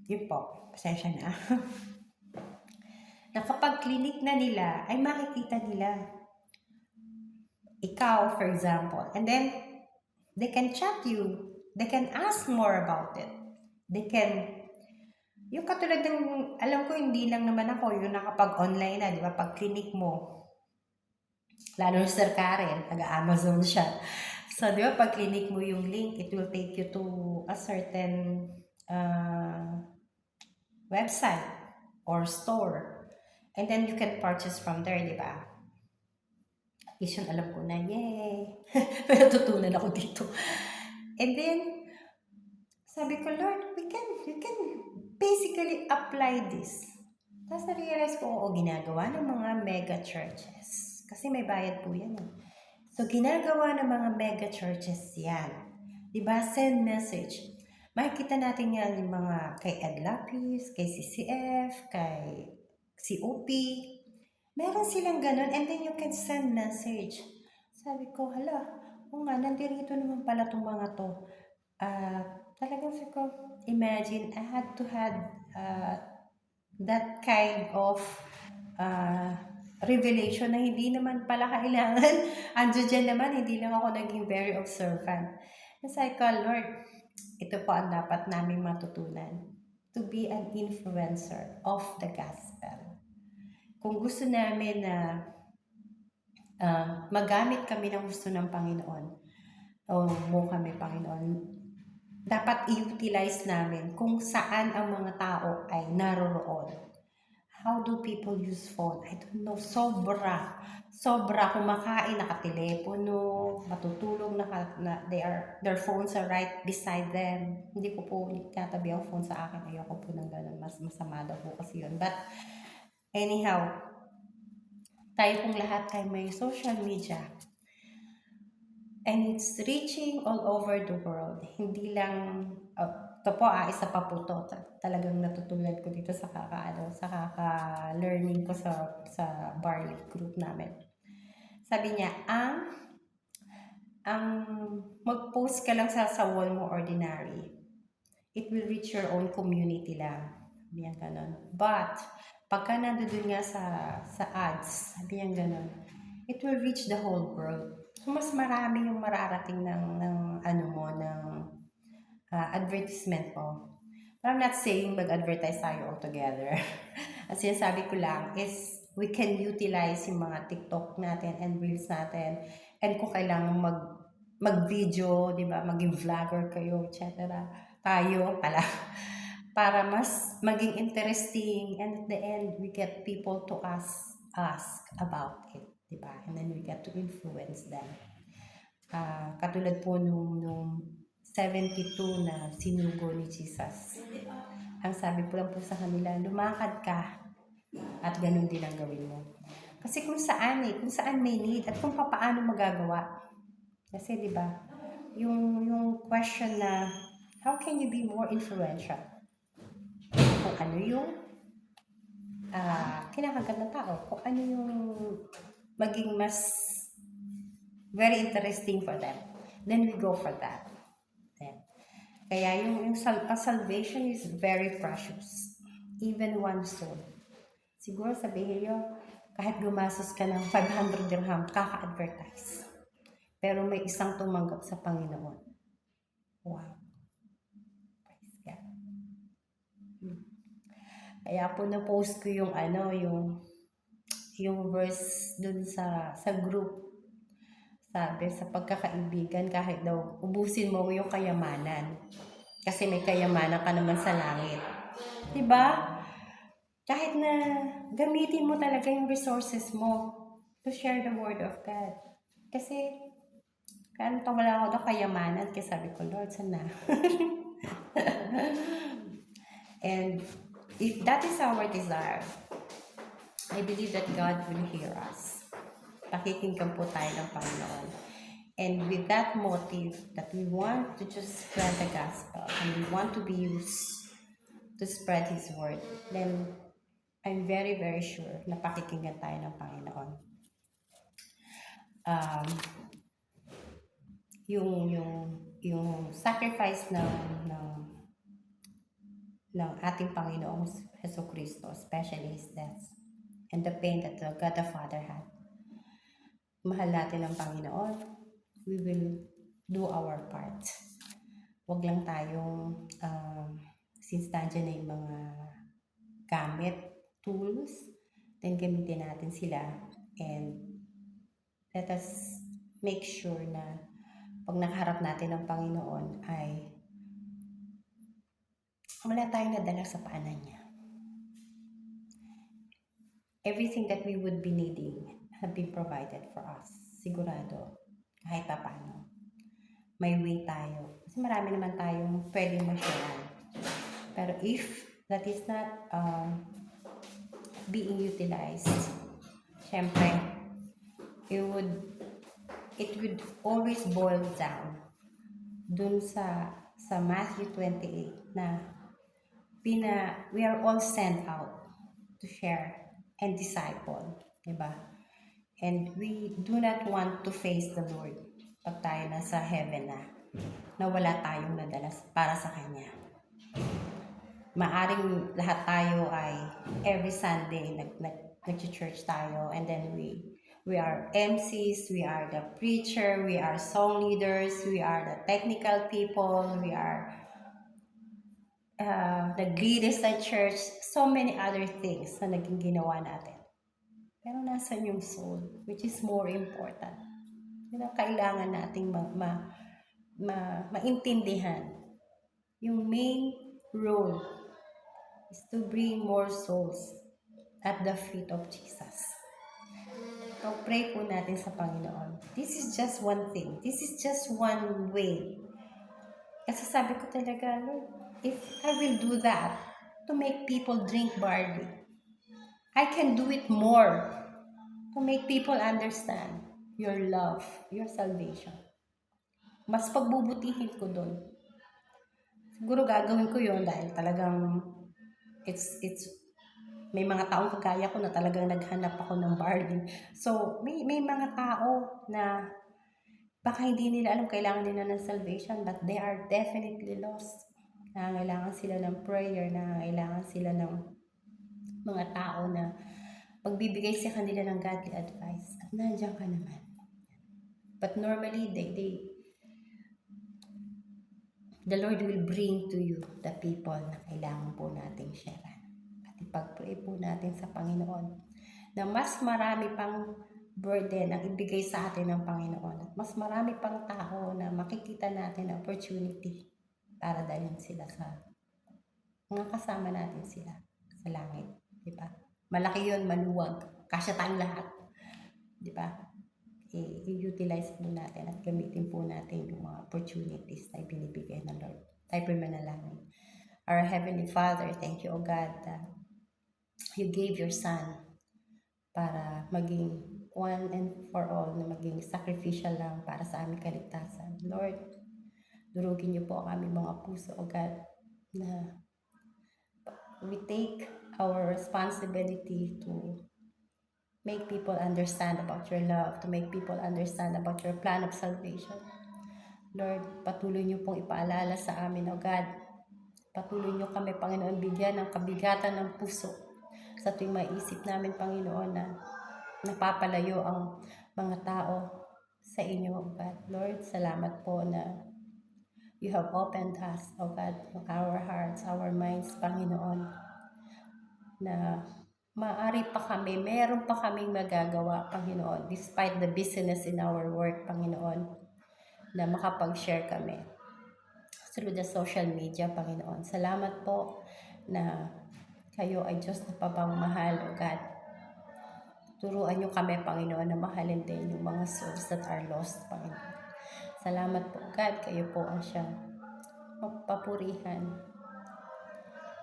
Yun po, pasensya na. Na kapag clinic na nila, ay makikita nila. Ikaw, for example. And then, they can chat you. They can ask more about it. They can, yung katulad ng, alam ko hindi lang naman ako, yung nakapag-online na, di ba? Pag clinic mo, lalo na Sir Karen, taga-Amazon siya. So, di ba, pag clinic mo yung link, it will take you to a certain website or store. And then you can purchase from there, di ba? At least yun alam ko na, yay! May natutunan ako dito. And then, sabi ko, Lord, you can basically apply this. Tapos na-realize ko, oo, ginagawa ng mga mega churches. Kasi may bayad po yan. So, ginagawa ng mga mega churches yan. Diba? Send message. Makikita natin yan yung mga kay Ed Lapis, kay CCF, kay COP. Meron silang ganun and then you can send message. Sabi ko, hala, o nga, nandirito naman pala itong mga to. Talagang sabi ko, imagine, I had to have that kind of revelation na hindi naman pala kailangan. Andiyo dyan naman, hindi lang ako naging very observant. Sabi ko, Lord, ito po ang dapat naming matutunan. To be an influencer of the gospel. Kung gusto namin na magamit kami ng gusto ng Panginoon, o mo kami, Panginoon, dapat i-utilize namin kung saan ang mga tao ay naroroon. How do people use phone? I don't know. Sobra. Kumakain, nakatelepono, matutulog, their phones are right beside them. Hindi ko po tatabi ang phone sa akin. Ayoko po ng ganun. Mas masama daw po kasi yun. But, anyhow, tayo pong lahat ay may social media. And it's reaching all over the world. Hindi lang, ito po isa pa po to. Talagang natutunan ko dito sa kaka-learning ko sa Barley group namin. Sabi niya, ang mag-post ka lang sa wall mo ordinary, it will reach your own community lang. Sabi niya ganun. But, pagka nandun nga sa ads, sabi niya ganun, it will reach the whole world. So, mas marami yung mararating ng advertisement mo. But I'm not saying mag-advertise tayo all together. As sinasabi ko lang is we can utilize yung mga TikTok natin and Reels natin. And kung kailangan mag-video, di ba, maging vlogger kayo, etc. Tayo pala. Para mas maging interesting and at the end, we get people to ask about it. Diba? And then we get to influence them. Katulad po nung 72 na sinugo ni Jesus. Ang sabi po lang po sa kanila, lumakad ka at ganun din ang gawin mo. Kasi kung saan may need at kung paano magagawa. Kasi di ba, yung question na how can you be more influential? Kung ano yung kinakagat ng tao, kung ano yung maging mas very interesting for them. Then we go for that. Then, kaya yung salvation is very precious. Even one soul. Siguro sabihin nyo, kahit gumastos ka ng 500 dirham, kaka-advertise. Pero may isang tumanggap sa Panginoon. Wow. Praise God. Kaya po na-post ko yung yung verse dun sa group. Sabi, sa pagkakaibigan, kahit daw ubusin mo yung kayamanan. Kasi may kayamanan ka naman sa langit. Diba? Kahit na gamitin mo talaga yung resources mo to share the word of God. Kasi, kaya wala ako daw kayamanan. Kaya sabi ko, Lord, sana. And if that is our desire, I believe that God will hear us. Pakikinggan po tayo ng Panginoon. And with that motive that we want to just spread the gospel and we want to be used to spread His word, then I'm very, very sure na pakikinggan tayo ng Panginoon. Yung sacrifice ng ng ating Panginoong Jesucristo, especially His death and the pain that the God the Father had. Mahal natin ang Panginoon. We will do our part. Huwag lang tayong, since nandiyan na yung mga gamit, tools, then gamitin natin sila and let us make sure na pag nakaharap natin ang Panginoon ay wala tayong nadala sa paanan niya. Everything that we would be needing have been provided for us. Sigurado, kahit pa paano. May way tayo. Kasi marami naman tayong pwedeng ma-share. Pero if that is not being utilized, syempre, it would always boil down dun sa Matthew 28 na we are all sent out to share and disciple, diba? And we do not want to face the Lord pag tayo nasa heaven na wala tayong nadala para sa Kanya. Maaring lahat tayo ay every Sunday nag-church tayo, and then we are MCs, we are the preacher, we are song leaders, we are the technical people, we are the greatest at church, so many other things na naging ginawa natin. Pero nasan yung soul, which is more important. Yun ang kailangan nating maintindihan. Yung main role is to bring more souls at the feet of Jesus. So pray po natin sa Panginoon. This is just one thing. This is just one way. Kasi sabi ko talaga, Lord, if I will do that to make people drink barley, I can do it more to make people understand your love, your salvation. Mas pagbubutihin ko doon. Siguro gagawin ko yon dahil talagang it's may mga taong kagaya ko na talagang naghanap ako ng barley. So, may mga tao na baka hindi nila alam kailangan nila ng salvation, but they are definitely lost. Nangangailangan sila ng prayer, nangangailangan sila ng mga tao na pagbibigay sa kanila ng godly advice. At nandiyan ka naman. But normally, the Lord will bring to you the people na kailangan po nating share. At ipag-pray po natin sa Panginoon na mas marami pang burden ang ibigay sa atin ng Panginoon. At mas marami pang tao na makikita natin opportunity para dalhin sila sa mga kasama natin sila sa langit. Diba? Malaki yun, maluwag. Kasya tayong lahat. Diba? I-utilize po natin at gamitin po natin yung mga opportunities na ibinibigay ng Lord. Tayo po manalangin. Our Heavenly Father, thank you, O God, that you gave your Son para maging one and for all, na maging sacrificial lang para sa aming kaligtasan. Lord, durugin niyo po ang aming mga puso, O God, na we take our responsibility to make people understand about your love, to make people understand about your plan of salvation. Lord, patuloy niyo pong ipaalala sa amin, O God. Patuloy niyo kami, Panginoon, bigyan ng kabigatan ng puso sa tuwing maisip namin, Panginoon, na napapalayo ang mga tao sa inyo, O God. Lord, salamat po na you have opened us, O God, our hearts, our minds, Panginoon, na maaari pa kami, meron pa kaming magagawa, Panginoon, despite the busyness in our work, Panginoon, na makapag-share kami through the social media, Panginoon. Salamat po na kayo ay Diyos na papangmahal, O God. Turuan niyo kami, Panginoon, na mahalin din yung mga souls that are lost, Panginoon. Salamat po, God. Kayo po ang siyang magpapurihan.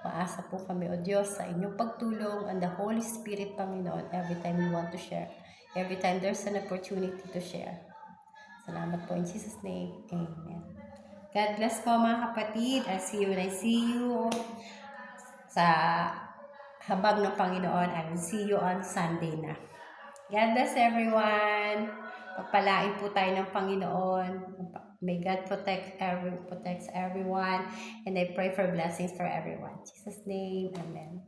Maasa po kami, O Diyos, sa inyong pagtulong and the Holy Spirit, Panginoon, every time we want to share. Every time there's an opportunity to share. Salamat po in Jesus' name. Amen. God bless po mga kapatid. I'll see you when I see you sa habag ng Panginoon. I will see you on Sunday na. God bless everyone. Pagpalain po tayo ng Panginoon. May God protects everyone, and I pray for blessings for everyone. In Jesus' name, amen.